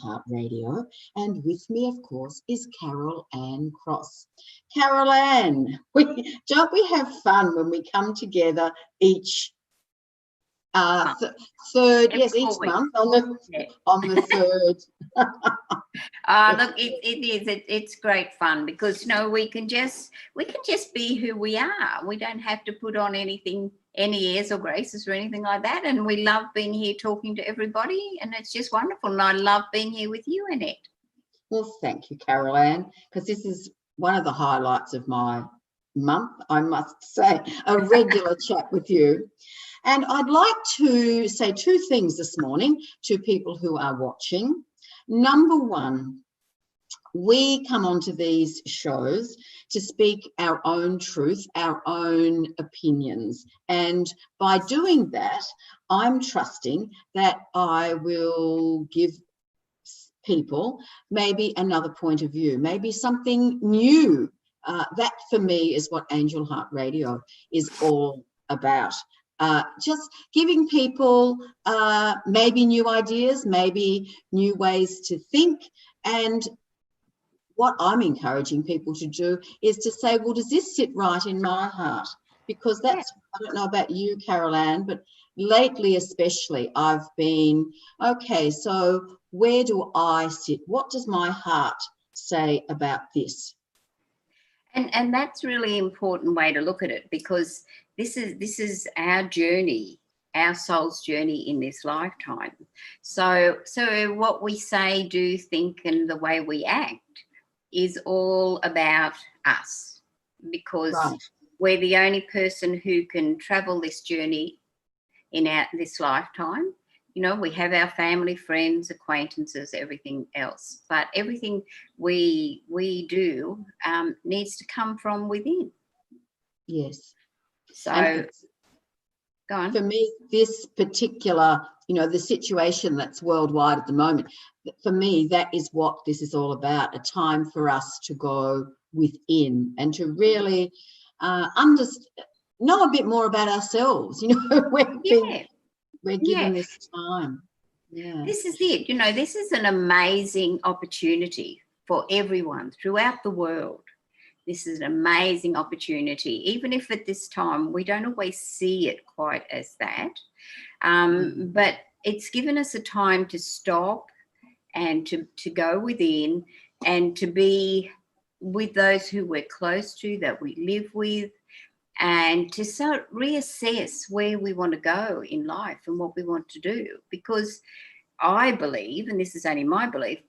Heart Radio, and with me, of course, is Carol Anne Cross. Carol Anne, don't we have fun when we come together each third, yes, each month on the third. Look, it's great fun because we can just be who we are. We don't have to put on any airs or graces or anything like that. And we love being here talking to everybody, and it's just wonderful. And I love being here with you, Annette. Well, thank you, Carol Anne, because this is one of the highlights of my month, I must say, a regular chat with you. And I'd like to say two things this morning to people who are watching. Number one, we come onto these shows to speak our own truth, our own opinions. And by doing that, I'm trusting that I will give people maybe another point of view, maybe something new. That for me is what Angel Heart Radio is all about. Just giving people maybe new ideas, maybe new ways to think. And what I'm encouraging people to do is to say, well, does this sit right in my heart? Because that's, I don't know about you, Carol Anne, but lately especially I've been, okay, so where do I sit? What does my heart say about this? And that's really important way to look at it, because this is our journey, our soul's journey in this lifetime. So what we say, do, think, and the way we act is all about us, because we're the only person who can travel this journey in this lifetime. We have our family, friends, acquaintances, everything else, but everything we do needs to come from within. Yes. So go on. For me, this particular, the situation that's worldwide at the moment, for me, that is what this is all about, a time for us to go within and to really know a bit more about ourselves. We're given this time. Yeah. This is it. This is an amazing opportunity for everyone throughout the world. This is an amazing opportunity, even if at this time we don't always see it quite as that. But it's given us a time to stop and to go within and to be with those who we're close to, that we live with, and to reassess where we want to go in life and what we want to do. Because I believe, and this is only my belief,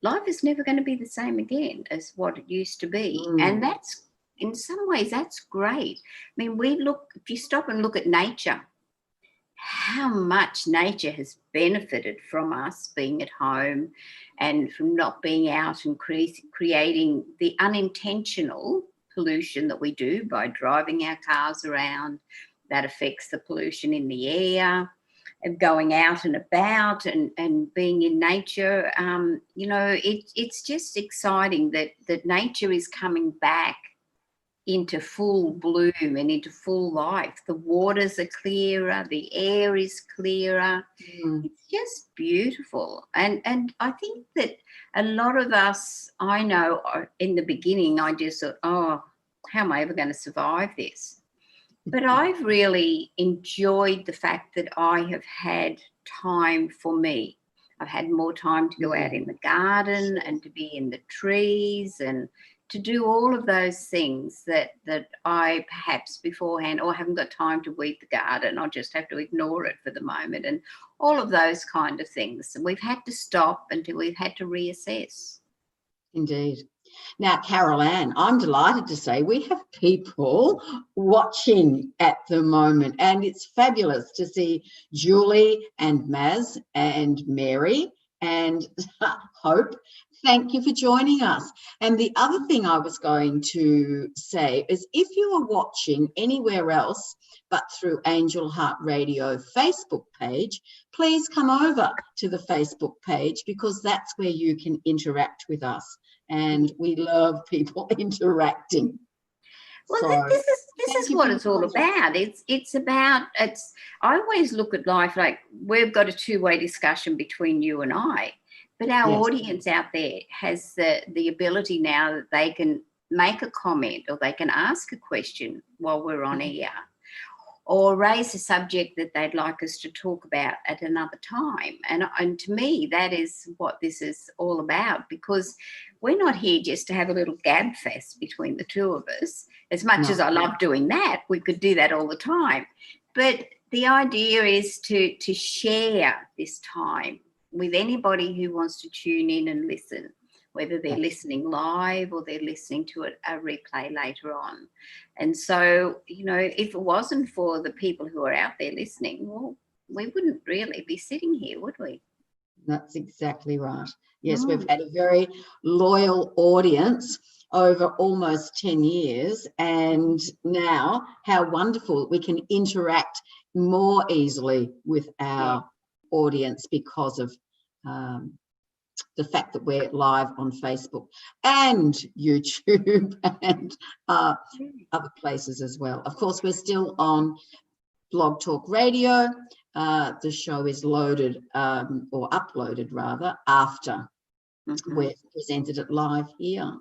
life is never going to be the same again as what it used to be. And that's, in some ways, that's great. I mean, if you stop and look at nature, how much nature has benefited from us being at home and from not being out and creating the unintentional pollution that we do by driving our cars around. That affects the pollution in the air, and going out and about and being in nature. It's just exciting that nature is coming back into full bloom and into full life. The waters are clearer, the air is clearer. It's just beautiful. And I think that a lot of us, I know, in the beginning, I just thought, oh, how am I ever going to survive this? But I've really enjoyed the fact that I have had time for me. I've had more time to go out in the garden and to be in the trees and to do all of those things that I perhaps beforehand, or haven't got time to weed the garden, I'll just have to ignore it for the moment, and all of those kind of things. And we've had to stop until we've had to reassess. Indeed. Now, Carol Anne, I'm delighted to say we have people watching at the moment, and it's fabulous to see Julie and Maz and Mary and Hope. Thank you for joining us. And the other thing I was going to say is, if you are watching anywhere else but through Angel Heart Radio Facebook page, please come over to the Facebook page, because that's where you can interact with us. And we love people interacting. Well, So, this is what it's all about. I always look at life like we've got a two-way discussion between you and I. But our Yes. audience out there has the ability now that they can make a comment or they can ask a question while we're on air, or raise a subject that they'd like us to talk about at another time. And to me, that is what this is all about, because we're not here just to have a little gab fest between the two of us. As much as I love doing that, we could do that all the time. But the idea is to share this time with anybody who wants to tune in and listen, whether they're listening live or they're listening to a replay later on. And so, if it wasn't for the people who are out there listening, well, we wouldn't really be sitting here, would we? That's exactly right. Yes, we've had a very loyal audience over almost 10 years. And now how wonderful we can interact more easily with our audience because of the fact that we're live on Facebook and YouTube and other places as well. Of course, we're still on Blog Talk Radio. The show is loaded or uploaded rather after we've presented it live here.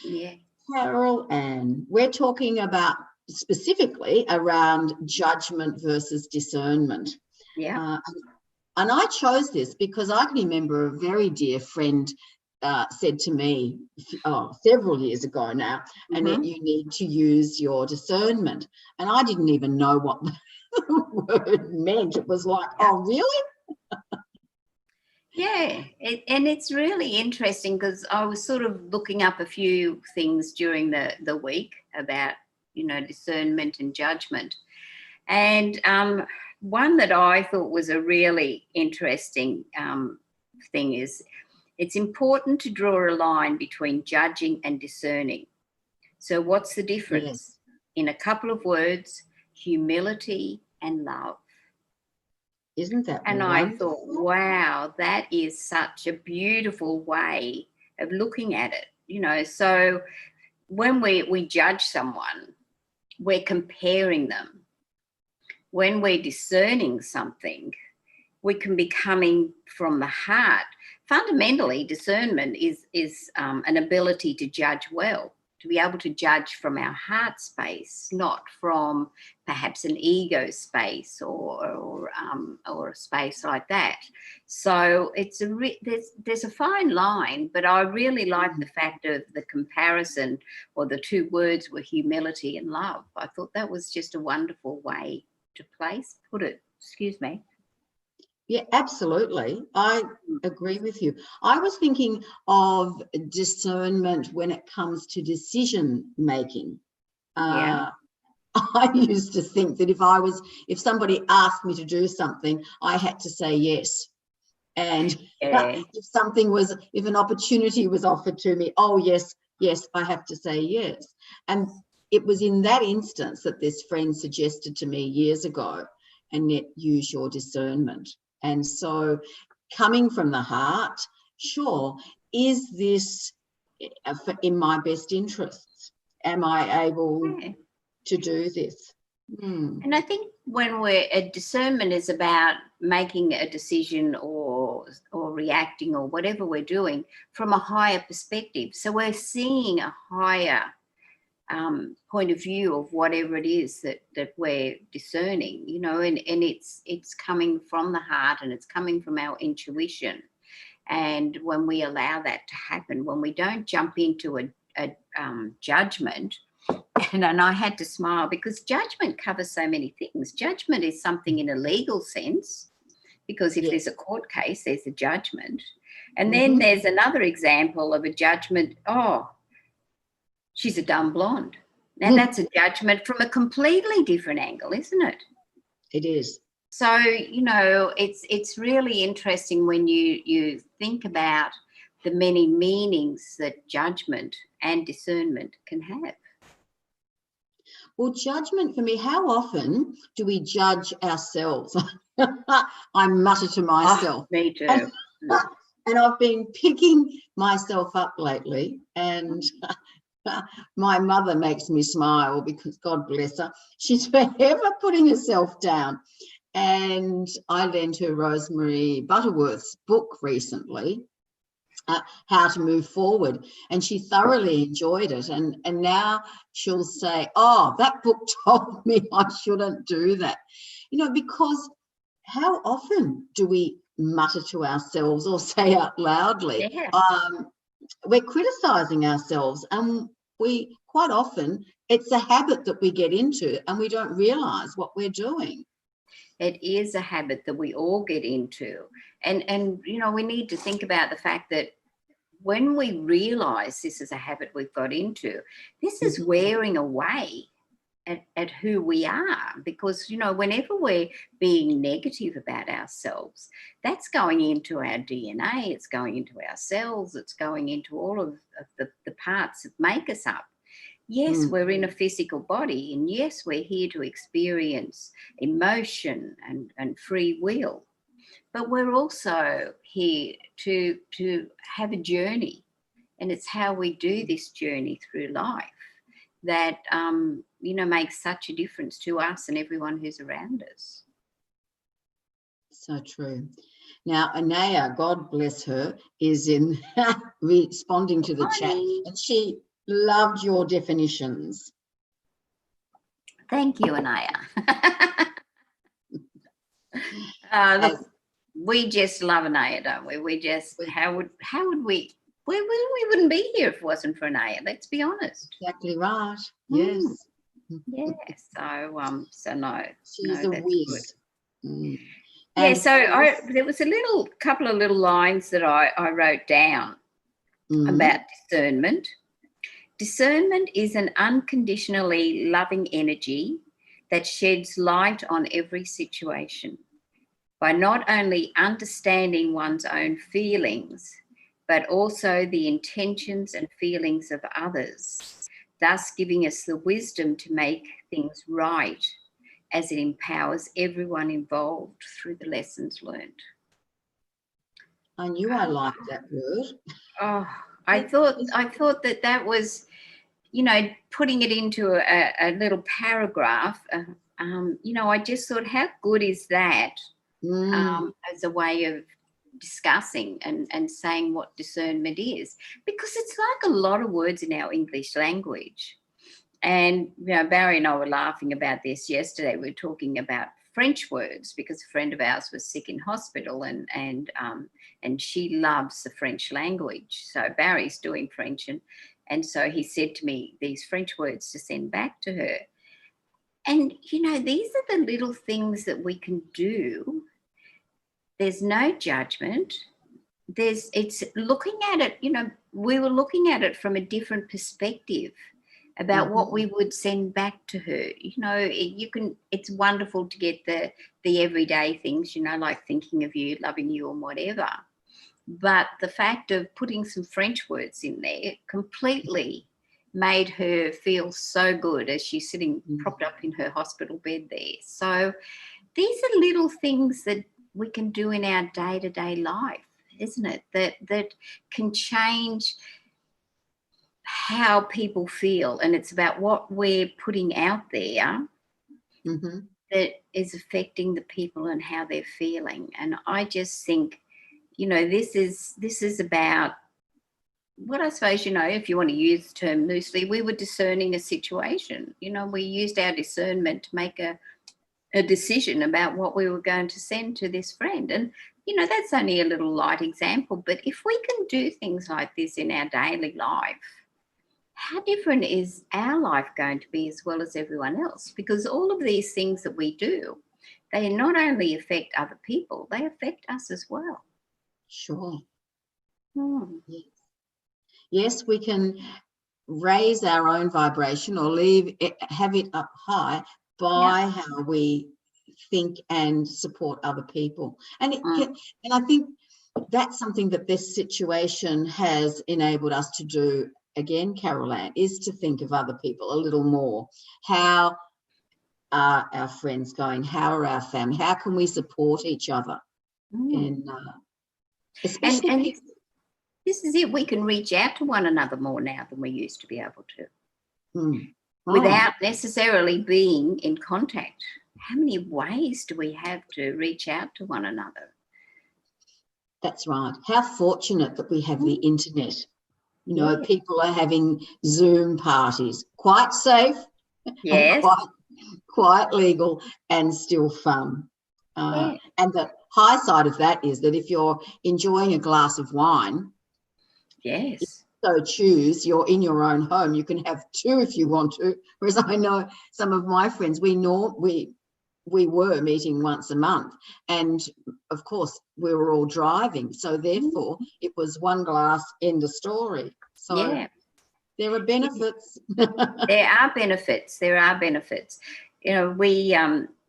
Yeah. Carol Anne, we're talking about specifically around judgment versus discernment. Yeah. And I chose this because I can remember a very dear friend said to me several years ago now, Annette, you need to use your discernment. And I didn't even know what the word meant. It was like, oh, really? Yeah, and it's really interesting because I was sort of looking up a few things during the week about, discernment and judgment. And one that I thought was a really interesting thing is it's important to draw a line between judging and discerning. So what's the difference? Yes. In a couple of words, humility and love. Isn't that And wonderful? I thought, wow, that is such a beautiful way of looking at it. So when we judge someone, we're comparing them. When we're discerning something, we can be coming from the heart. Fundamentally, discernment is an ability to judge well, to be able to judge from our heart space, not from perhaps an ego space or a space like that. So there's a fine line, but I really like the fact of the comparison, or the two words were humility and love. I thought that was just a wonderful way to put it. Excuse me. Yeah, absolutely. I agree with you. I was thinking of discernment when it comes to decision making. Yeah. I used to think that if somebody asked me to do something, I had to say yes. And if an opportunity was offered to me, oh yes, I have to say yes. And it was in that instance that this friend suggested to me years ago, Annette, use your discernment. And so coming from the heart, sure, is this in my best interests? Am I able to do this? And I think when discernment is about making a decision or reacting or whatever we're doing from a higher perspective. So we're seeing a higher point of view of whatever it is that we're discerning, and it's coming from the heart and it's coming from our intuition. And when we allow that to happen, when we don't jump into a judgment, and I had to smile because judgment covers so many things. Judgment is something in a legal sense, because if there's a court case, there's a judgment. And then there's another example of a judgment, she's a dumb blonde. Now that's a judgment from a completely different angle, isn't it? It is. So, it's really interesting when you think about the many meanings that judgment and discernment can have. Well, judgment for me, how often do we judge ourselves? I mutter to myself. Me too. And I've been picking myself up lately, and my mother makes me smile because, God bless her, she's forever putting herself down. And I lent her Rosemary Butterworth's book recently, how to move forward. And she thoroughly enjoyed it. And now she'll say, oh, that book told me I shouldn't do that. Because how often do we mutter to ourselves or say out loudly? Yeah. We're criticising ourselves, and we quite often, it's a habit that we get into and we don't realise what we're doing. It is a habit that we all get into. And we need to think about the fact that when we realise this is a habit we've got into, this is wearing away at who we are, because whenever we're being negative about ourselves, that's going into our DNA, it's going into our cells, it's going into all of the parts that make us up. Yes, we're in a physical body, and yes, we're here to experience emotion and free will, but we're also here to have a journey, and it's how we do this journey through life that makes such a difference to us and everyone who's around us. So true. Now, Anaya, God bless her, is in responding to the chat, and she loved your definitions. Thank you, Anaya. Look, we just love Anaya, don't we? We just, how would we? We wouldn't be here if it wasn't for Anaya. Let's be honest. Exactly right. Yes. Yeah. So no. She's a whiz. Yeah. So there was a couple of little lines that I wrote down about discernment. Discernment is an unconditionally loving energy that sheds light on every situation by not only understanding one's own feelings, but also the intentions and feelings of others, thus giving us the wisdom to make things right as it empowers everyone involved through the lessons learned. I knew I liked that word. Oh, I thought that was, putting it into a little paragraph. I just thought, how good is that as a way of discussing and saying what discernment is? Because it's like a lot of words in our English language. And Barry and I were laughing about this yesterday. We were talking about French words because a friend of ours was sick in hospital, and she loves the French language. So Barry's doing French, and so he said to me these French words to send back to her. And these are the little things that we can do. There's no judgment. It's looking at it. We were looking at it from a different perspective about what we would send back to her. It's wonderful to get the everyday things, like thinking of you, loving you, and whatever. But the fact of putting some French words in there completely made her feel so good as she's sitting propped up in her hospital bed there. So these are little things that we can do in our day-to-day life, isn't it? That can change how people feel, and it's about what we're putting out there that is affecting the people and how they're feeling. And I just think, this is about what I suppose, if you want to use the term loosely, we were discerning a situation. We used our discernment to make a decision about what we were going to send to this friend. And, that's only a little light example. But if we can do things like this in our daily life, how different is our life going to be as well as everyone else? Because all of these things that we do, they not only affect other people, they affect us as well. Sure. Yes, we can raise our own vibration or have it up high by how we think and support other people. And I think that's something that this situation has enabled us to do, again, Carol Anne, is to think of other people a little more. How are our friends going? How are our family? How can we support each other? And especially and this is it. We can reach out to one another more now than we used to be able to, without necessarily being in contact. How many ways do we have to reach out to one another? That's right. How fortunate that we have the internet. You know, Yeah. people are having Zoom parties, quite safe and Yes. quite legal and still fun. Yeah. And the high side of that is that if you're enjoying a glass of wine, Yes. so choose, you're in your own home, you can have two if you want to. Whereas I know some of my friends, we were meeting once a month, and of course we were all driving, so therefore it was one glass, end of story. So Yeah. there are benefits. There are benefits. There are benefits. You know,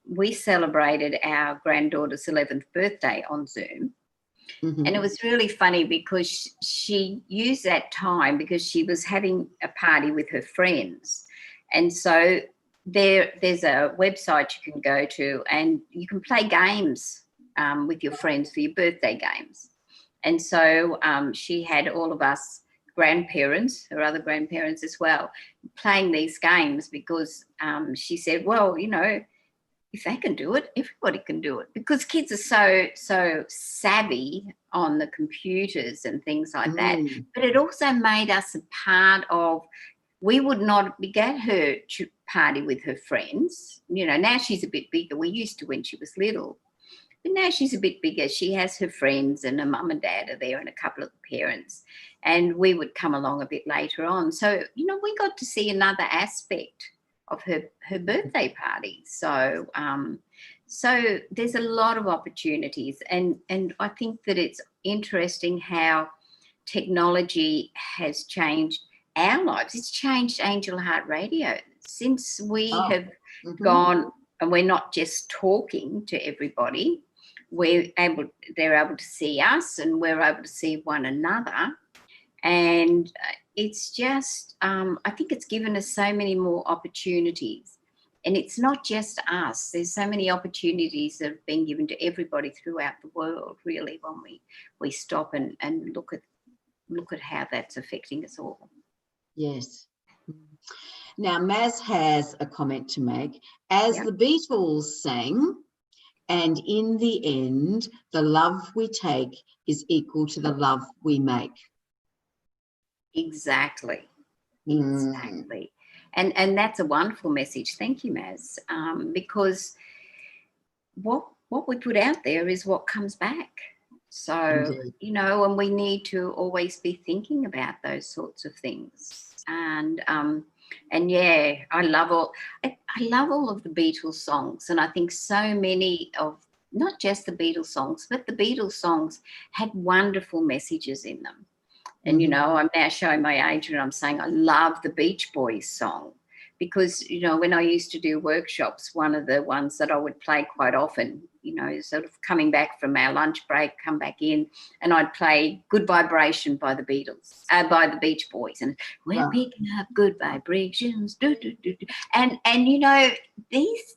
we celebrated our granddaughter's 11th birthday on Zoom. Mhm. And it was really funny because she used that time because she was having a party with her friends. And so there's a website you can go to and you can play games with your friends for your birthday games. And so she had all of us grandparents, her other grandparents as well, playing these games because she said, well, you know, if they can do it, everybody can do it, because kids are so savvy on the computers and things like that. But it also made us a part of. We would not get her to party with her friends. You know, now she's a bit bigger. We used to when she was little, but now she's a bit bigger. She has her friends and her mum and dad are there and a couple of the parents, and we would come along a bit later on. So, you know, we got to see another aspect of her birthday party. So so there's a lot of opportunities, and I think that it's interesting how technology has changed our lives. It's changed Angel Heart Radio since we have gone, and we're not just talking to everybody. They're able to see us, and we're able to see one another. And it's just, I think it's given us so many more opportunities. And it's not just us. There's so many opportunities that have been given to everybody throughout the world, really, when we stop and look at how that's affecting us all. Yes. Now, Maz has a comment to make. As the Beatles sang, and in the end, the love we take is equal to the love we make. Exactly. Exactly. And that's a wonderful message. Thank you, Maz. Because what we put out there is what comes back. So, Indeed. you know, and we need to always be thinking about those sorts of things. And yeah, I love all of the Beatles songs. And I think so many of, not just the Beatles songs, but the Beatles songs had wonderful messages in them. And, you know, I'm now showing my age and I'm saying I love the Beach Boys song because, you know, when I used to do workshops, one of the ones that I would play quite often, you know, sort of coming back from our lunch break, come back in, and I'd play Good Vibration by the Beatles, by the Beach Boys. And we're picking up good vibrations. Do, do, do, do. And you know, these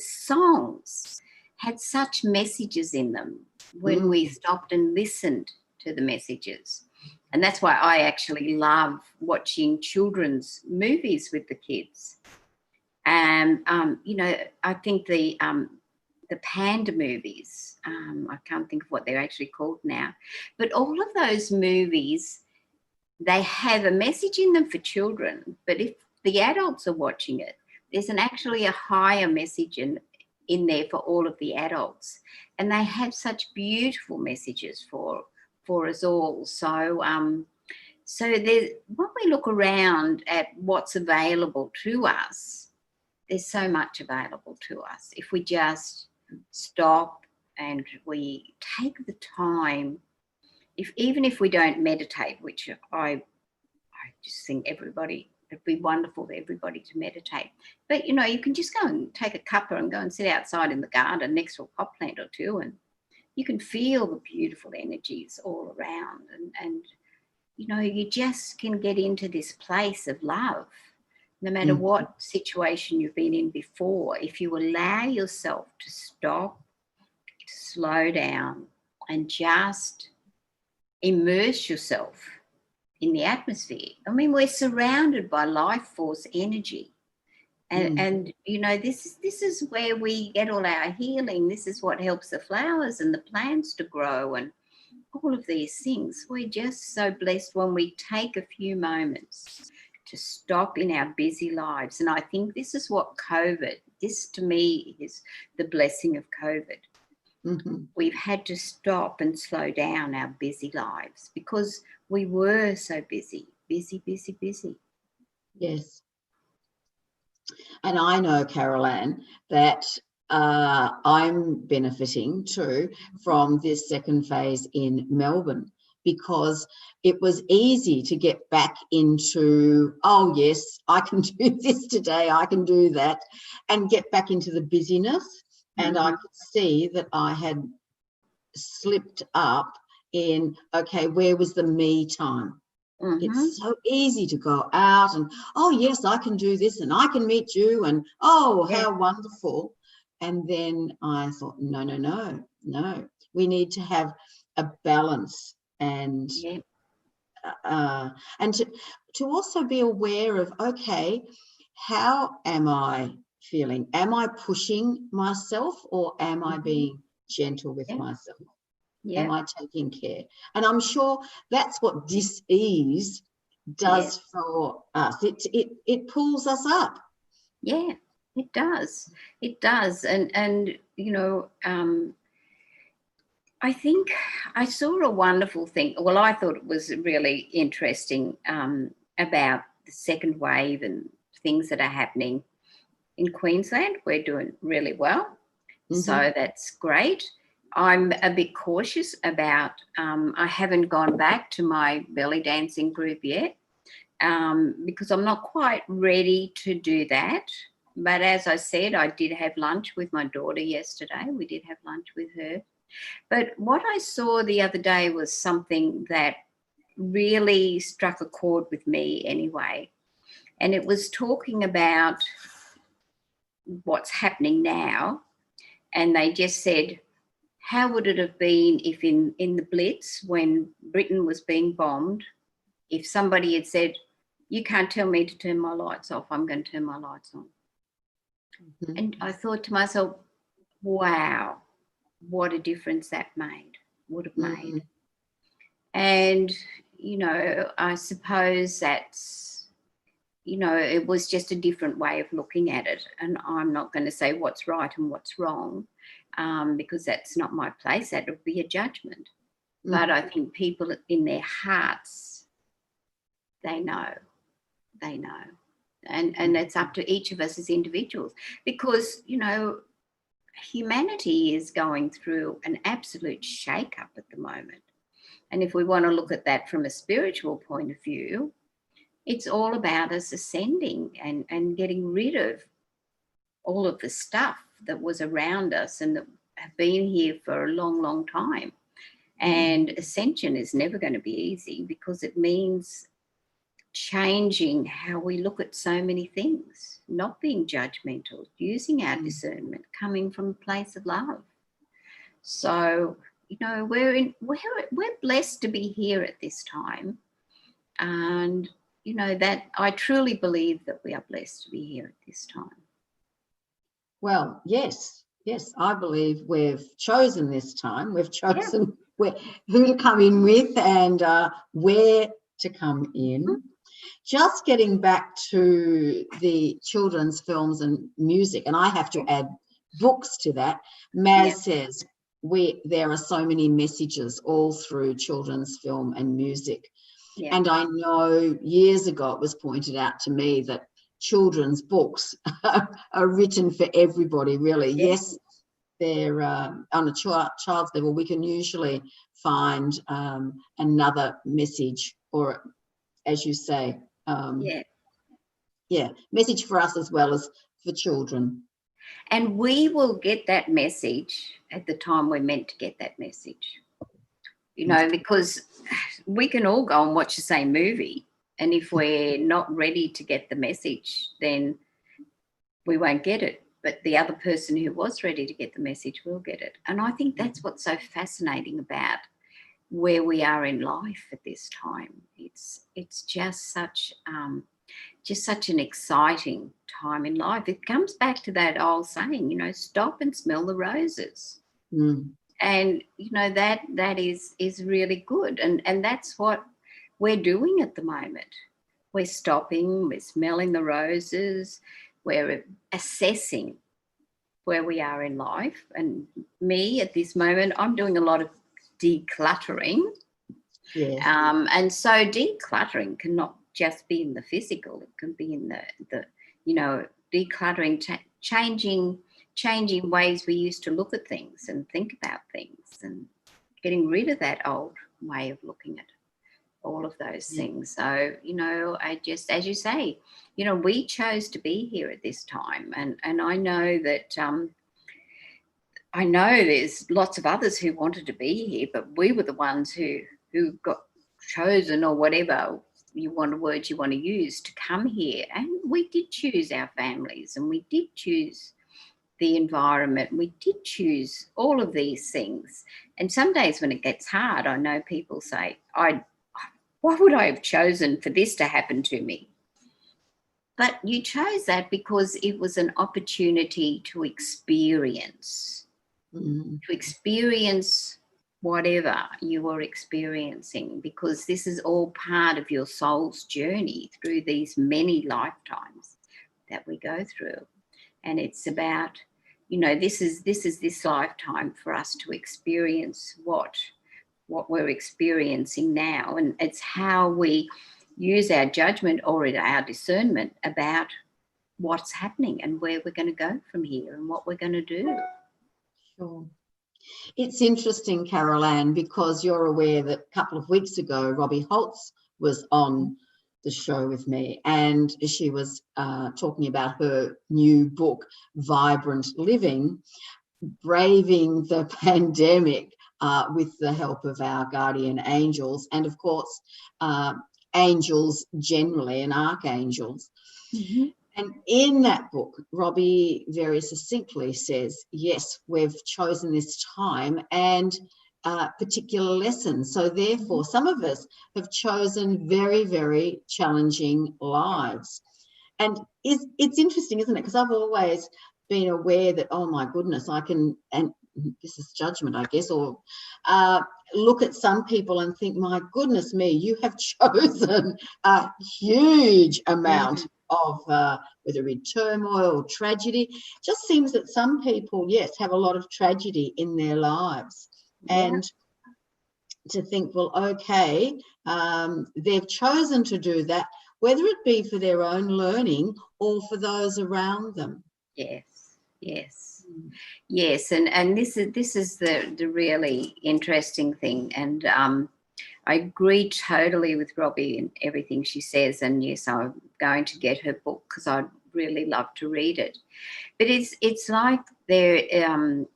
songs had such messages in them when we stopped and listened to the messages. And that's why I actually love watching children's movies with the kids. And you know, I think the panda movies, I can't think of what they're actually called now, but all of those movies, they have a message in them for children, but if the adults are watching it, there's actually a higher message in there for all of the adults, and they have such beautiful messages for us all. So so there's, when we look around at what's available to us, there's so much available to us if we just stop and we take the time. Even if we don't meditate, which I just think it'd be wonderful for everybody to meditate. But, you know, you can just go and take a cuppa and go and sit outside in the garden next to a pot plant or two, and you can feel the beautiful energies all around. And you know, you just can get into this place of love, no matter what situation you've been in before. If you allow yourself to stop, to slow down, and just immerse yourself in the atmosphere. I mean, we're surrounded by life force energy. And you know, this is where we get all our healing. This is what helps the flowers and the plants to grow and all of these things. We're just so blessed when we take a few moments to stop in our busy lives. And I think this is what this to me is the blessing of COVID. Mm-hmm. We've had to stop and slow down our busy lives because we were so busy. Yes. And I know, Carol Anne, that I'm benefiting too from this second phase in Melbourne, because it was easy to get back into, oh, yes, I can do this today, I can do that, and get back into the busyness. And I could see that I had slipped up in, okay, where was the me time? It's so easy to go out and, oh, yes, I can do this and I can meet you and, oh, how wonderful. And then I thought, no. We need to have a balance and to also be aware of, okay, how am I feeling? Am I pushing myself or am I being gentle with myself? Am I taking care? And I'm sure that's what dis-ease does for us. It pulls us up. Yeah, it does. It does. And you know, I think I saw a wonderful thing. Well, I thought it was really interesting about the second wave and things that are happening in Queensland. We're doing really well. So that's great. I'm a bit cautious about, I haven't gone back to my belly dancing group yet because I'm not quite ready to do that. But as I said, I did have lunch with my daughter yesterday. We did have lunch with her. But what I saw the other day was something that really struck a chord with me anyway. And it was talking about what's happening now. And they just said, how would it have been if in the Blitz, when Britain was being bombed, if somebody had said, you can't tell me to turn my lights off, I'm going to turn my lights on. And I thought to myself, wow, what a difference that would have made. And, you know, I suppose that's, you know, it was just a different way of looking at it. And I'm not going to say what's right and what's wrong, because that's not my place. That would be a judgment. But I think people in their hearts, they know. And it's up to each of us as individuals, because, you know, humanity is going through an absolute shake-up at the moment. And if we want to look at that from a spiritual point of view, it's all about us ascending and getting rid of all of the stuff that was around us and that have been here for a long, long time. And ascension is never going to be easy, because it means changing how we look at so many things, not being judgmental, using our discernment, coming from a place of love. So, you know, we're blessed to be here at this time. And, you know, that I truly believe that we are blessed to be here at this time. Well, yes, I believe we've chosen this time. We've chosen who to come in with and where to come in. Just getting back to the children's films and music, and I have to add books to that. Maz says there are so many messages all through children's film and music. And I know years ago it was pointed out to me that children's books are written for everybody, really. Yes, they're on a child's level. We can usually find another message, or, as you say, message for us as well as for children. And we will get that message at the time we're meant to get that message. You know, because we can all go and watch the same movie, and if we're not ready to get the message, then we won't get it. But the other person who was ready to get the message will get it. And I think that's what's so fascinating about where we are in life at this time. It's just such just such an exciting time in life. It comes back to that old saying, stop and smell the roses. Mm. And, that is really good. And that's what we're doing at the moment. We're stopping, we're smelling the roses, we're assessing where we are in life. And me at this moment, I'm doing a lot of decluttering. Yes. And so decluttering cannot just be in the physical, it can be in the decluttering, changing ways we used to look at things and think about things, and getting rid of that old way of looking at all of those things. So, I just, as you say, we chose to be here at this time. And I know that I know there's lots of others who wanted to be here, but we were the ones who got chosen, or whatever words you want to use, to come here. And we did choose our families, and we did choose the environment. We did choose all of these things. And some days when it gets hard, I know people say, why would I have chosen for this to happen to me? But you chose that because it was an opportunity to experience, whatever you were experiencing, because this is all part of your soul's journey through these many lifetimes that we go through. And it's about, this is this lifetime for us to experience what we're experiencing now. And it's how we use our judgment or our discernment about what's happening and where we're going to go from here and what we're going to do. Sure. It's interesting, Carol Anne, because you're aware that a couple of weeks ago, Robbie Holtz was on the show with me, and she was talking about her new book, Vibrant Living, braving the pandemic with the help of our guardian angels, and of course, angels generally and archangels. Mm-hmm. And in that book, Robbie very succinctly says, yes, we've chosen this time and particular lessons. So therefore, some of us have chosen very, very challenging lives. And it's interesting, isn't it? Because I've always been aware that, oh my goodness, I can, and this is judgment, I guess, or look at some people and think, my goodness me, you have chosen a huge amount of whether it be turmoil or tragedy. It just seems that some people, yes, have a lot of tragedy in their lives. And to think, well, okay, they've chosen to do that, whether it be for their own learning or for those around them. Yes, and this is the really interesting thing. And I agree totally with Robbie and everything she says. And yes, I'm going to get her book because I'd really love to read it. But it's like there,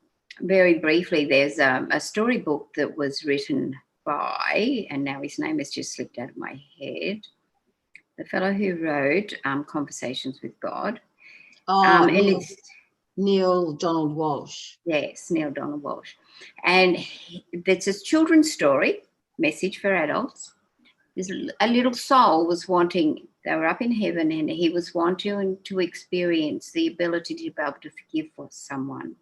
very briefly, there's a storybook that was written by, and now his name has just slipped out of my head, the fellow who wrote Conversations with God. And it's Neil Donald Walsh. Yes, Neil Donald Walsh. And it's a children's story, message for adults. There's a little soul was wanting, they were up in heaven, and he was wanting to experience the ability to be able to forgive for someone.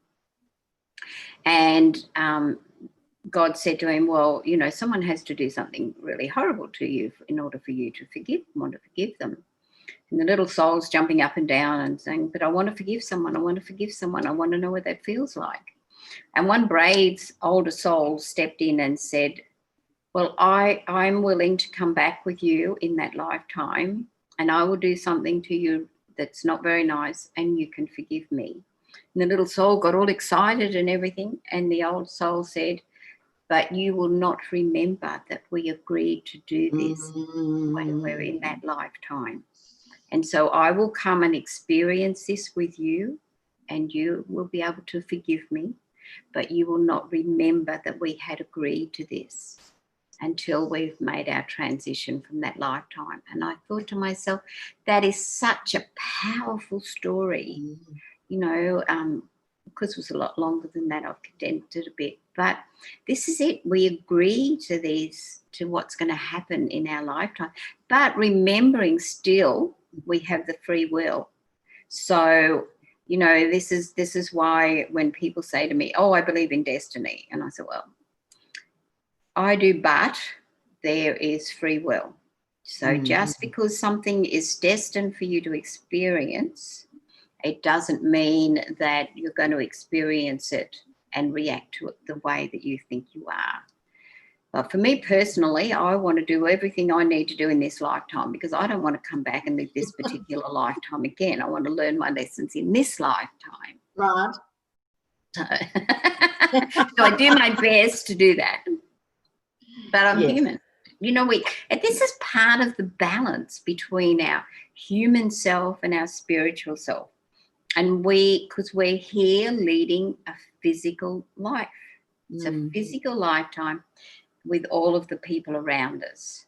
And God said to him, well, someone has to do something really horrible to you in order for you to want to forgive them. And the little soul's jumping up and down and saying, but I want to forgive someone. I want to forgive someone. I want to know what that feels like. And one brave older soul stepped in and said, well, I'm willing to come back with you in that lifetime, and I will do something to you that's not very nice, and you can forgive me. And the little soul got all excited and everything. And the old soul said, but you will not remember that we agreed to do this when we're in that lifetime. And so I will come and experience this with you, and you will be able to forgive me, but you will not remember that we had agreed to this until we've made our transition from that lifetime. And I thought to myself, that is such a powerful story, because it was a lot longer than that. I've condensed it a bit. But this is it. We agree to what's going to happen in our lifetime, but remembering still We have the free will. So, you know, this is why when people say to me, oh, I believe in destiny. And I say, well, I do, but there is free will. So just because something is destined for you to experience, it doesn't mean that you're going to experience it and react to it the way that you think you are. But for me personally, I want to do everything I need to do in this lifetime, because I don't want to come back and live this particular lifetime again. I want to learn my lessons in this lifetime. Right. So, so I do my best to do that. But I'm human. You know, this is part of the balance between our human self and our spiritual self. And because we're here leading a physical life. It's a physical lifetime with all of the people around us.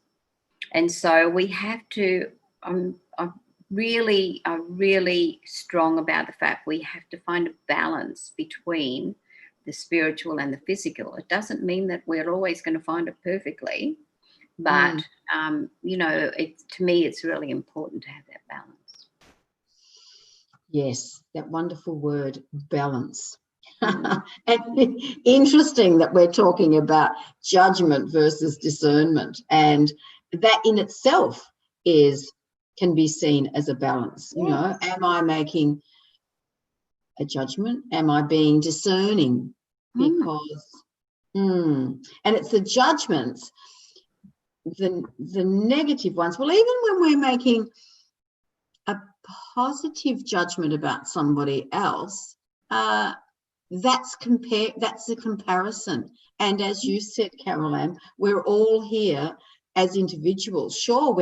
And so we have to, I'm really strong about the fact we have to find a balance between the spiritual and the physical. It doesn't mean that we're always going to find it perfectly, but, you know, to me, it's really important to have that balance. Yes, that wonderful word, balance. And interesting that we're talking about judgment versus discernment, and that in itself can be seen as a balance. You know, am I making a judgment? Am I being discerning? Because and it's the judgments, the negative ones. Well, even when we're making a positive judgment about somebody else, that's a comparison. And as you said, Carol Anne, we're all here as individuals. Sure,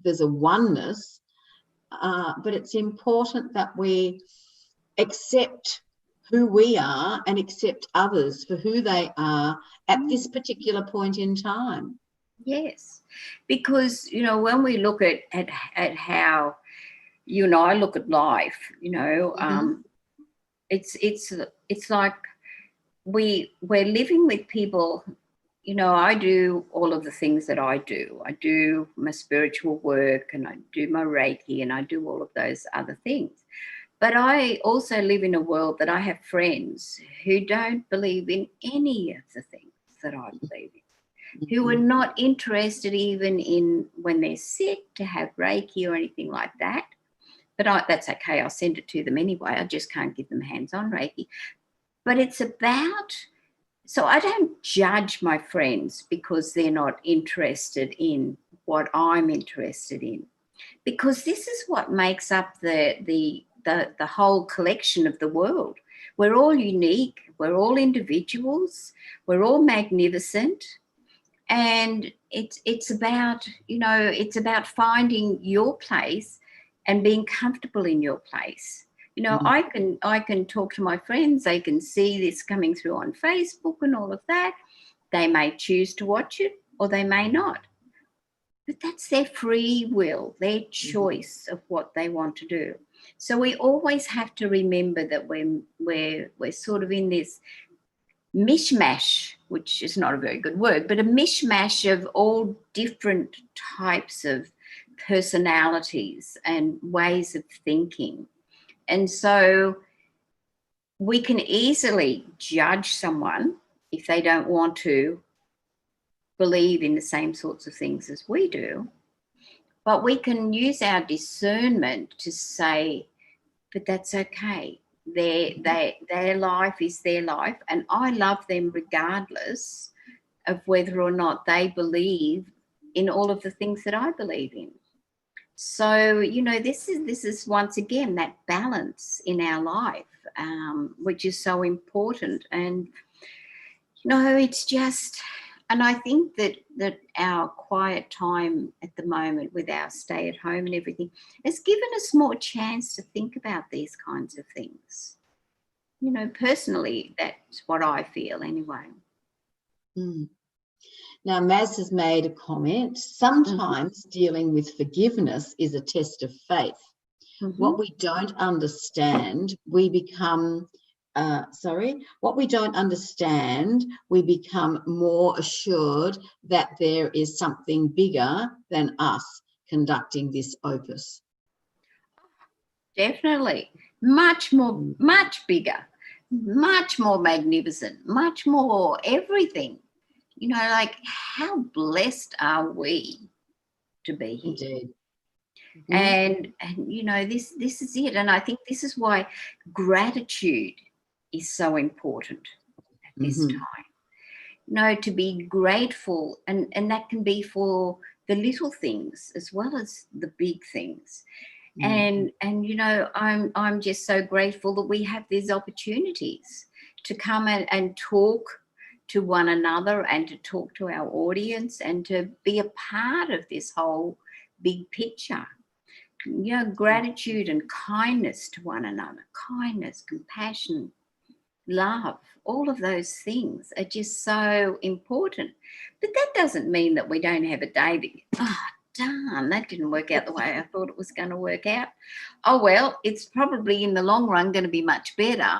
there's a oneness, but it's important that we accept who we are and accept others for who they are at this particular point in time. Yes, because, you know, when we look at how you and I look at life, you know, it's like we're living with people. You know, I do all of the things that I do. I do my spiritual work, and I do my Reiki, and I do all of those other things. But I also live in a world that I have friends who don't believe in any of the things that I believe in, who are not interested even in, when they're sick, to have Reiki or anything like that. But that's okay. I'll send it to them anyway. I just can't give them hands-on Reiki. But it's about, so I don't judge my friends because they're not interested in what I'm interested in, because this is what makes up the whole collection of the world. We're all unique. We're all individuals. We're all magnificent. And it's about, you know, it's about finding your place and being comfortable in your place. You know, I can talk to my friends. They can see this coming through on Facebook and all of that. They may choose to watch it or they may not. But that's their free will, their choice of what they want to do. So we always have to remember that we're sort of in this mishmash, which is not a very good word, but a mishmash of all different types of personalities and ways of thinking. And so we can easily judge someone if they don't want to believe in the same sorts of things as we do. But we can use our discernment to say, but that's okay. Their life is their life, and I love them regardless of whether or not they believe in all of the things that I believe in. So, you know, this is once again that balance in our life, which is so important. And, you know, it's just, and I think that our quiet time at the moment with our stay at home and everything has given us more chance to think about these kinds of things. You know, personally, that's what I feel anyway. Now, Maz has made a comment. Sometimes dealing with forgiveness is a test of faith. What we don't understand, we become more assured that there is something bigger than us conducting this opus. Definitely. Much more, much bigger, much more magnificent, much more everything. You know, like how blessed are we to be here? Indeed. And you know, this is it. And I think this is why gratitude is so important at this time. You know, to be grateful, and that can be for the little things as well as the big things. And you know, I'm just so grateful that we have these opportunities to come and talk to one another and to talk to our audience and to be a part of this whole big picture. You know, gratitude and kindness to one another, kindness, compassion, love, all of those things are just so important. But that doesn't mean that we don't have a day that, oh, darn, that didn't work out the way I thought it was going to work out. Oh, well, it's probably in the long run going to be much better.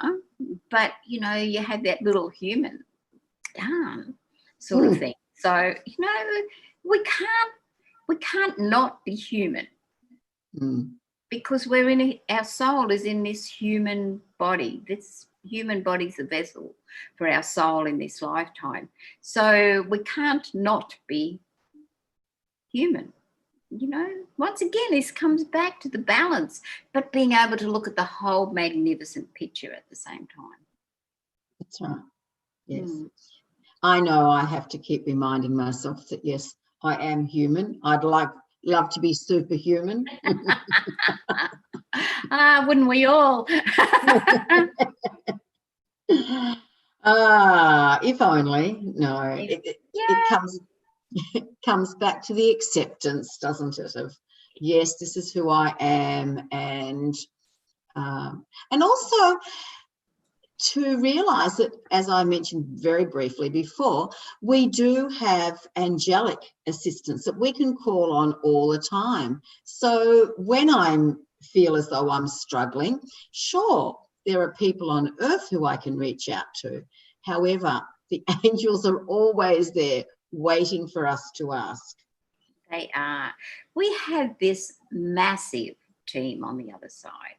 But, you know, you have that little human, darn, sort of thing. So, you know, we can't not be human. Because our soul is in this human body. This human body is a vessel for our soul in this lifetime. So we can't not be human. You know, once again, this comes back to the balance, but being able to look at the whole magnificent picture at the same time. That's right. Yes. I know I have to keep reminding myself that, yes, I am human. I'd love to be superhuman. Wouldn't we all? If only. No, it comes back to the acceptance, doesn't it? Of, yes, this is who I am, and also to realise that, as I mentioned very briefly before, we do have angelic assistance that we can call on all the time. So when I feel as though I'm struggling, sure, there are people on earth who I can reach out to. However, the angels are always there waiting for us to ask. They are. We have this massive team on the other side.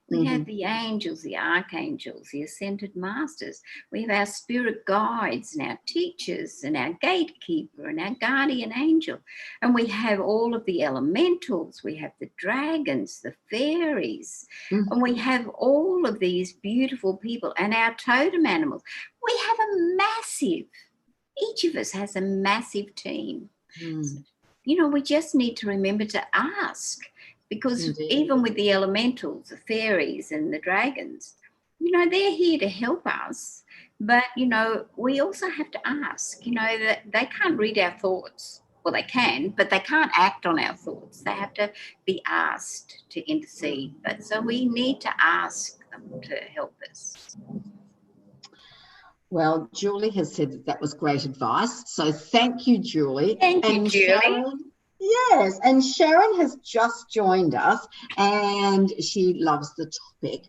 We have the angels, the archangels, the ascended masters. We have our spirit guides and our teachers and our gatekeeper and our guardian angel. And we have all of the elementals. We have the dragons, the fairies, and we have all of these beautiful people and our totem animals. We have a massive, each of us has a massive team. You know, we just need to remember to ask. Because even with the elementals, the fairies and the dragons, you know, they're here to help us. But, you know, we also have to ask, you know, that they can't read our thoughts. Well, they can, but they can't act on our thoughts. They have to be asked to intercede. But so we need to ask them to help us. Well, Julie has said that was great advice. So thank you, Julie. Thank you, Julie. Sharon, yes, and Sharon has just joined us and she loves the topic.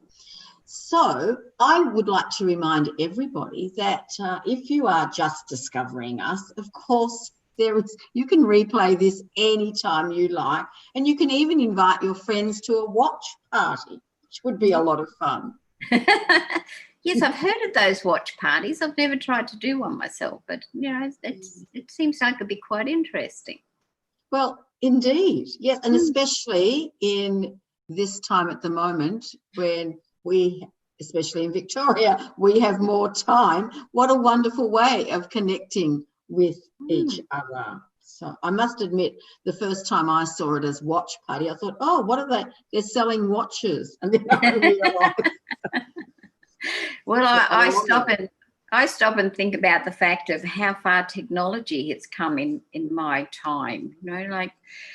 So I would like to remind everybody that if you are just discovering us, of course, you can replay this anytime you like, and you can even invite your friends to a watch party, which would be a lot of fun. Yes, I've heard of those watch parties. I've never tried to do one myself, but, you know, it seems like it'd be quite interesting. Well, indeed, yes, and especially in this time at the moment when we, especially in Victoria, we have more time. What a wonderful way of connecting with each other. So I must admit, the first time I saw it as watch party, I thought, oh, what are they? They're selling watches. And then I realised. Well, I stop and think about the fact of how far technology has come in my time, you know, like,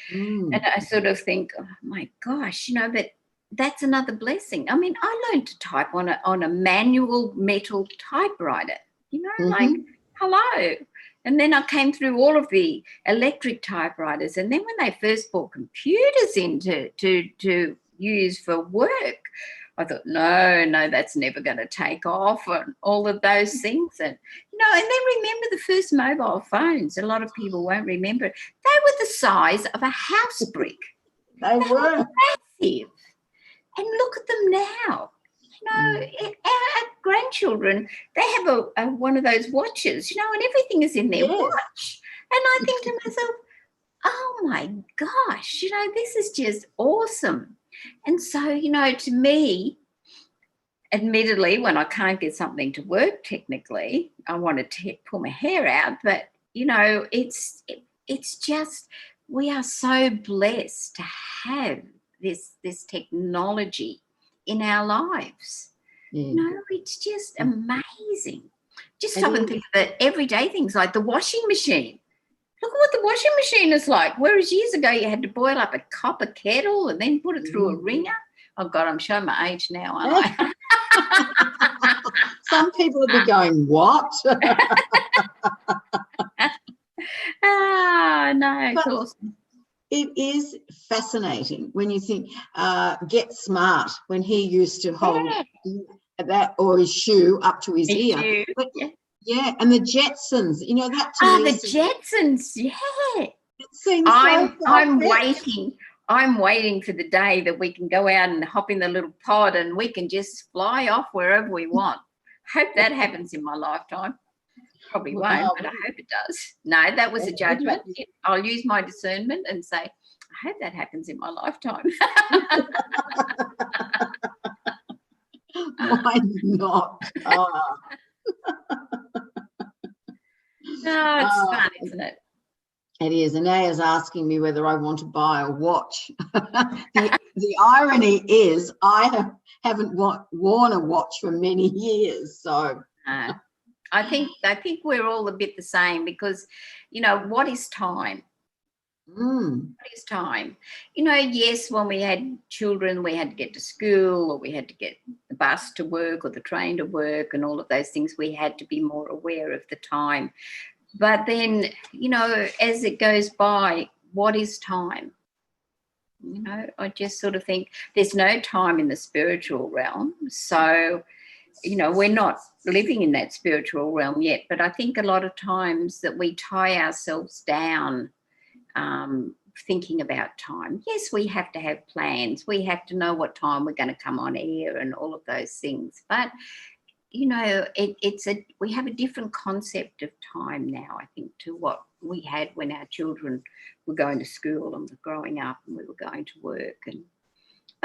and I sort of think, oh my gosh, you know, but that's another blessing. I mean, I learned to type on a manual metal typewriter, you know, like, hello. And then I came through all of the electric typewriters. And then when they first brought computers in to use for work, I thought, no, that's never going to take off, and all of those things. And, you know, and then remember the first mobile phones. A lot of people won't remember it. They were the size of a house brick. They were massive. And look at them now. Our grandchildren, they have one of those watches, and everything is in their watch. And I think to myself, oh my gosh, this is just awesome. And so, to me, admittedly, when I can't get something to work technically, I want to pull my hair out. But, it's just, we are so blessed to have this technology in our lives. It's just amazing. Just stop and think of the everyday things like the washing machine. Look at what the washing machine is like. Whereas years ago you had to boil up a copper kettle and then put it through a wringer. Oh, God, I'm showing my age now, aren't I? Some people will be going, what? No, it's awesome. It is fascinating when you think, Get Smart, when he used to hold that or his shoe up to his ear. But, and the Jetsons, that to me. The Jetsons, It seems I'm waiting for the day that we can go out and hop in the little pod and we can just fly off wherever we want. Hope that happens in my lifetime. Probably won't, but I hope it does. No, that was a judgment. I'll use my discernment and say, I hope that happens in my lifetime. Why not? No, it's fun, isn't it? It is. Annea's asking me whether I want to buy a watch. The irony is I haven't worn a watch for many years. So I think we're all a bit the same because, what is time? What is time? Yes, when we had children, we had to get to school or we had to get the bus to work or the train to work and all of those things. We had to be more aware of the time. But then, as it goes by, what is time? I just sort of think there's no time in the spiritual realm. So, we're not living in that spiritual realm yet. But I think a lot of times that we tie ourselves down thinking about time. Yes, we have to have plans. We have to know what time we're going to come on air and all of those things. But, we have a different concept of time now, I think, to what we had when our children were going to school and were growing up and we were going to work. But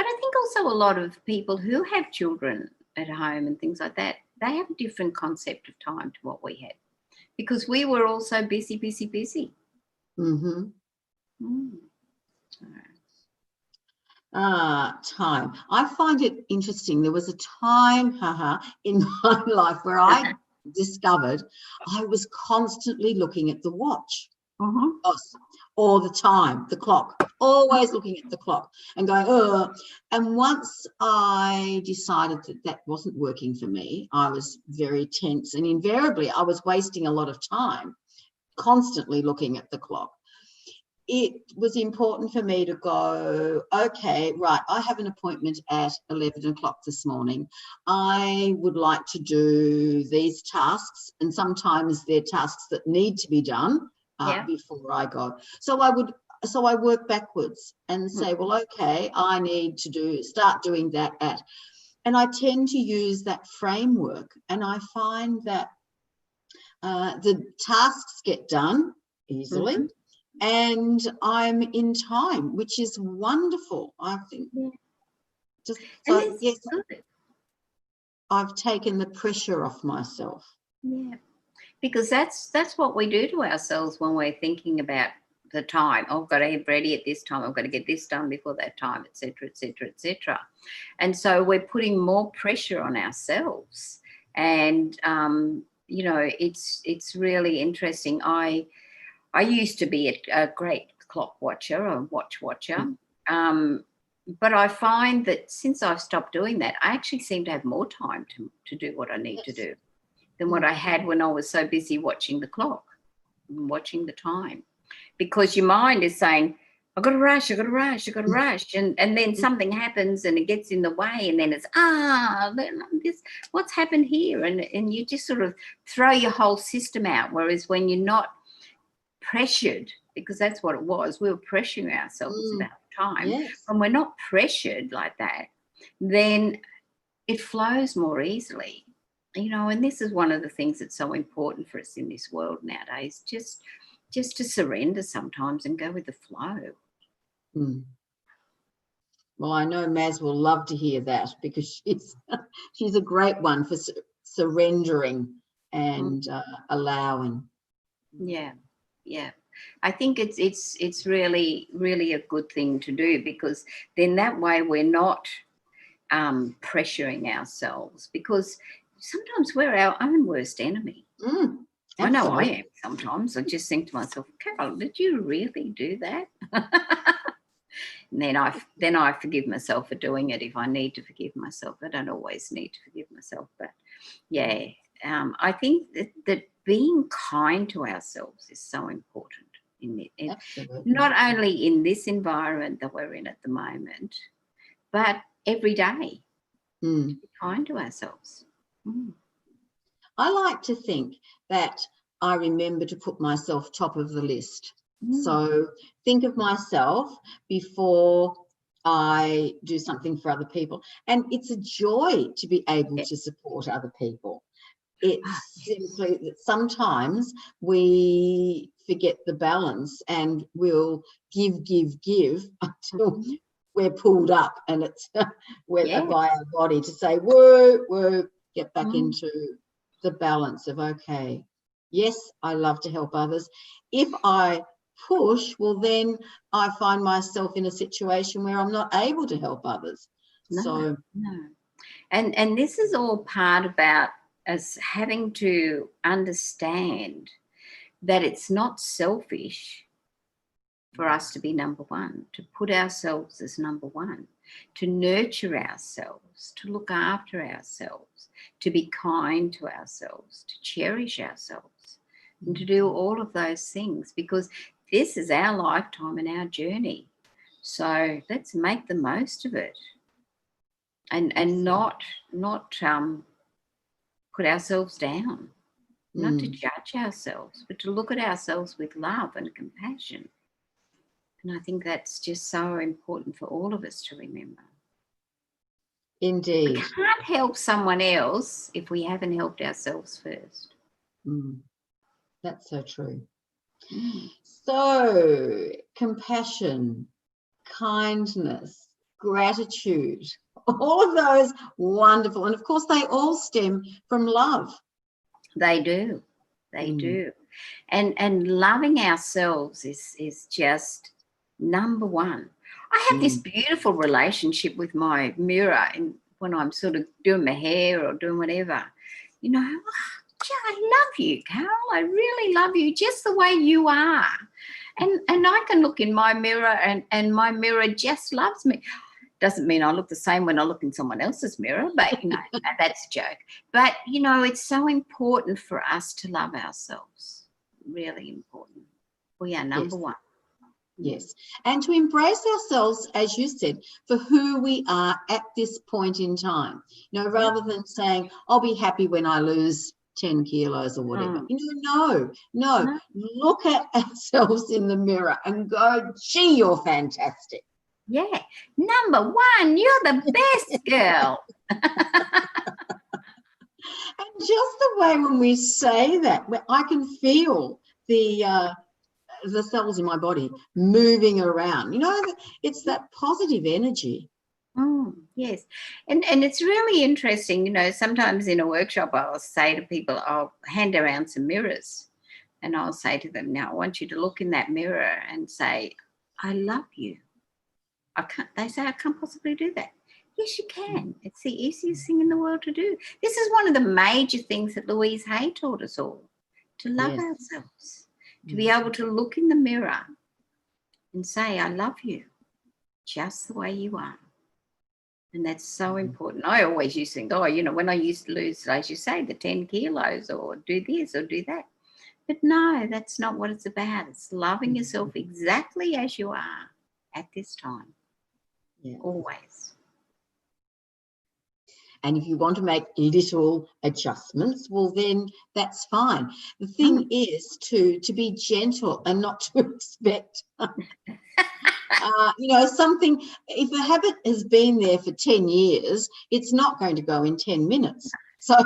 I think also a lot of people who have children at home and things like that, they have a different concept of time to what we had because we were all so busy. Mm-hmm. Time. I find it interesting. There was a time, in my life where I discovered I was constantly looking at the watch all the time, the clock, always looking at the clock and going, oh. And once I decided that wasn't working for me, I was very tense and invariably I was wasting a lot of time constantly looking at the clock. It was important for me to go, okay, right, I have an appointment at 11 o'clock this morning. I would like to do these tasks, and sometimes they're tasks that need to be done before I go. So I work backwards and say, well, okay, I need to start doing that and I tend to use that framework, and I find that the tasks get done easily. And I'm in time, which is wonderful, I think. Yes, I've taken the pressure off myself. Yeah, because that's what we do to ourselves when we're thinking about the time. Oh, I've got to get ready at this time. I've got to get this done before that time, et cetera, et cetera, et cetera. And so we're putting more pressure on ourselves. And, it's really interesting. I used to be a great clock watcher, a watch watcher, but I find that since I've stopped doing that, I actually seem to have more time to do what I need to do than what I had when I was so busy watching the clock, watching the time, because your mind is saying, I've got to rush, and then something happens and it gets in the way, and then it's what's happened here, and you just sort of throw your whole system out. Whereas when you're not pressured, because that's what it was, we were pressuring ourselves about time. When we're not pressured like that, then it flows more easily. And this is one of the things that's so important for us in this world nowadays, just to surrender sometimes and go with the flow. Mm. Well, I know Maz will love to hear that, because she's a great one for surrendering and allowing. Yeah. I think it's really, really a good thing to do, because then that way we're not pressuring ourselves, because sometimes we're our own worst enemy. I know I am sometimes. I just think to myself, Carol, did you really do that? And then I forgive myself for doing it if I need to forgive myself. I don't always need to forgive myself, but yeah, I think that being kind to ourselves is so important not only in this environment that we're in at the moment, but every day. Be kind to ourselves. I like to think that I remember to put myself top of the list. So think of myself before I do something for other people. And it's a joy to be able to support other people. It's simply that sometimes we forget the balance and we'll give until we're pulled up, and it's by our body to say, whoa, get back into the balance of, okay, yes, I love to help others. If I push, well, then I find myself in a situation where I'm not able to help others. No. And this is all part about us having to understand that it's not selfish for us to be number one, to put ourselves as number one, to nurture ourselves, to look after ourselves, to be kind to ourselves, to cherish ourselves, and to do all of those things, because this is our lifetime and our journey. So let's make the most of it, and not put ourselves down, not to judge ourselves, but to look at ourselves with love and compassion. And I think that's just so important for all of us to remember. Indeed. We can't help someone else if we haven't helped ourselves first. That's so true. So, compassion, kindness, gratitude, all of those wonderful. And of course, they all stem from love. They do. They do. And loving ourselves is just number one. I have this beautiful relationship with my mirror, and when I'm sort of doing my hair or doing whatever, I love you, Carol. I really love you just the way you are. And I can look in my mirror and my mirror just loves me. Doesn't mean I look the same when I look in someone else's mirror, but, that's a joke. But, it's so important for us to love ourselves. Really important. We are number one. Yes. And to embrace ourselves, as you said, for who we are at this point in time. Rather than saying, I'll be happy when I lose 10 kilos or whatever. No. Look at ourselves in the mirror and go, gee, you're fantastic. Yeah. Number one, you're the best girl. And just the way when we say that, I can feel the cells in my body moving around. It's that positive energy. Yes. And it's really interesting, sometimes in a workshop I'll say to people, I'll hand around some mirrors and I'll say to them, now I want you to look in that mirror and say, I love you. They say, I can't possibly do that. Yes, you can. It's the easiest thing in the world to do. This is one of the major things that Louise Hay taught us all, to love ourselves, to be able to look in the mirror and say, I love you just the way you are. And that's so important. I always used to think, when I used to lose, as you say, the 10 kilos or do this or do that. But no, that's not what it's about. It's loving yourself exactly as you are at this time. Yeah. Always. And if you want to make little adjustments, well, then that's fine. The thing is to be gentle and not to expect Something, if a habit has been there for 10 years, it's not going to go in 10 minutes. So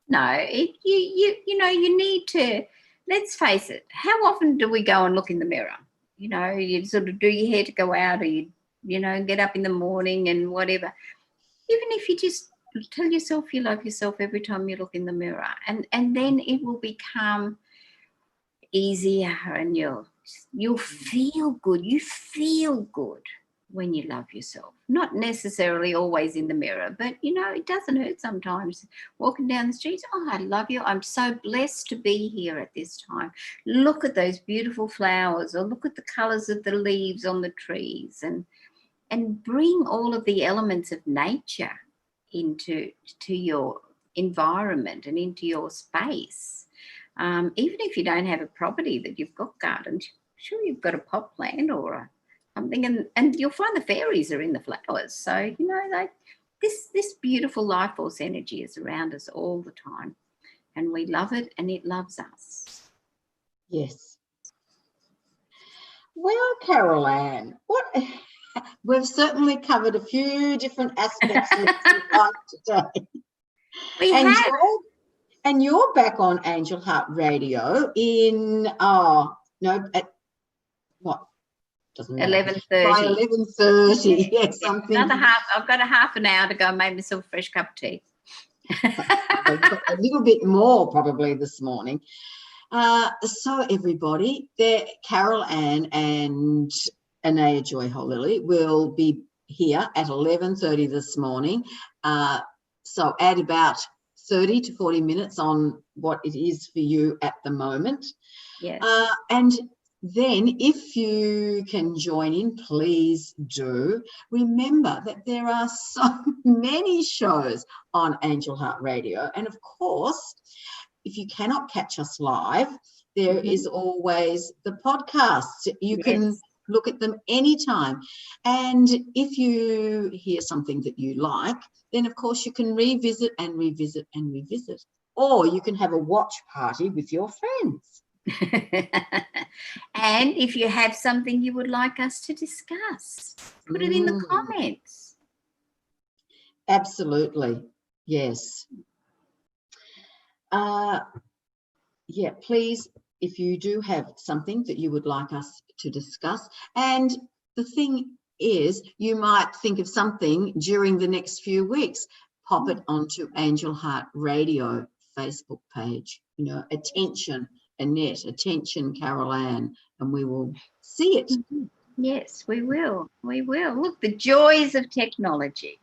no, you need to, let's face it, how often do we go and look in the mirror? You sort of do your hair to go out, or you get up in the morning and whatever. Even if you just tell yourself you love yourself every time you look in the mirror, and then it will become easier, and you'll feel good. You feel good when you love yourself. Not necessarily always in the mirror, but it doesn't hurt sometimes. Walking down the streets, oh, I love you. I'm so blessed to be here at this time. Look at those beautiful flowers, or look at the colours of the leaves on the trees, and bring all of the elements of nature into your environment and into your space. Even if you don't have a property that you've got gardens, sure, you've got a pot plant or something, and you'll find the fairies are in the flowers. So, this beautiful life force energy is around us all the time, and we love it, and it loves us. Yes. Well, Carol Anne, we've certainly covered a few different aspects of life today. We have. And you're back on Angel Heart Radio in, doesn't matter. 11:30. By 11:30, yes. I've got a half an hour to go and make myself a fresh cup of tea. I've got a little bit more probably this morning. So everybody, Carol Anne and Anea Joy Holily will be here at 11:30 this morning. So add about 30 to 40 minutes on what it is for you at the moment. Yes. And then if you can join in, please do. Remember that there are so many shows on Angel Heart Radio. And of course, if you cannot catch us live, there is always the podcast. You can look at them anytime. And if you hear something that you like, then of course you can revisit and revisit and revisit. Or you can have a watch party with your friends. And if you have something you would like us to discuss, put it in the comments. Absolutely. Yes. Please, if you do have something that you would like us to discuss, and the thing is, you might think of something during the next few weeks, pop it onto Angel Heart Radio Facebook page. Attention Annette, attention Carol Anne, and we will see it. Yes, we will. We will. Look, the joys of technology.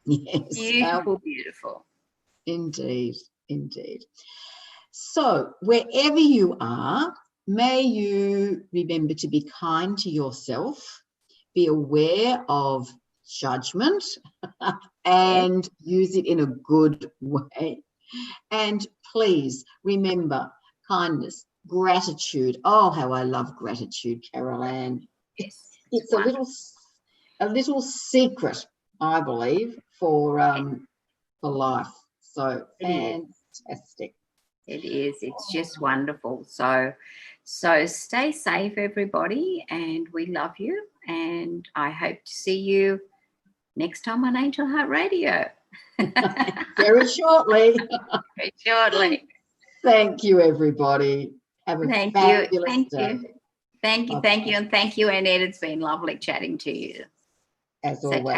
Yes. Beautiful, beautiful. Indeed, indeed. So wherever you are, may you remember to be kind to yourself, be aware of judgment and use it in a good way. And please remember kindness, gratitude. Oh, how I love gratitude, Carol Anne. Yes. It's a little secret, I believe, for life. So fantastic. It is. It's just wonderful. So stay safe, everybody, and we love you. And I hope to see you next time on Angel Heart Radio. Very shortly. Very shortly. Thank you, everybody. Have a fabulous day. Thank you, and thank you, Annette. It's been lovely chatting to you. As always.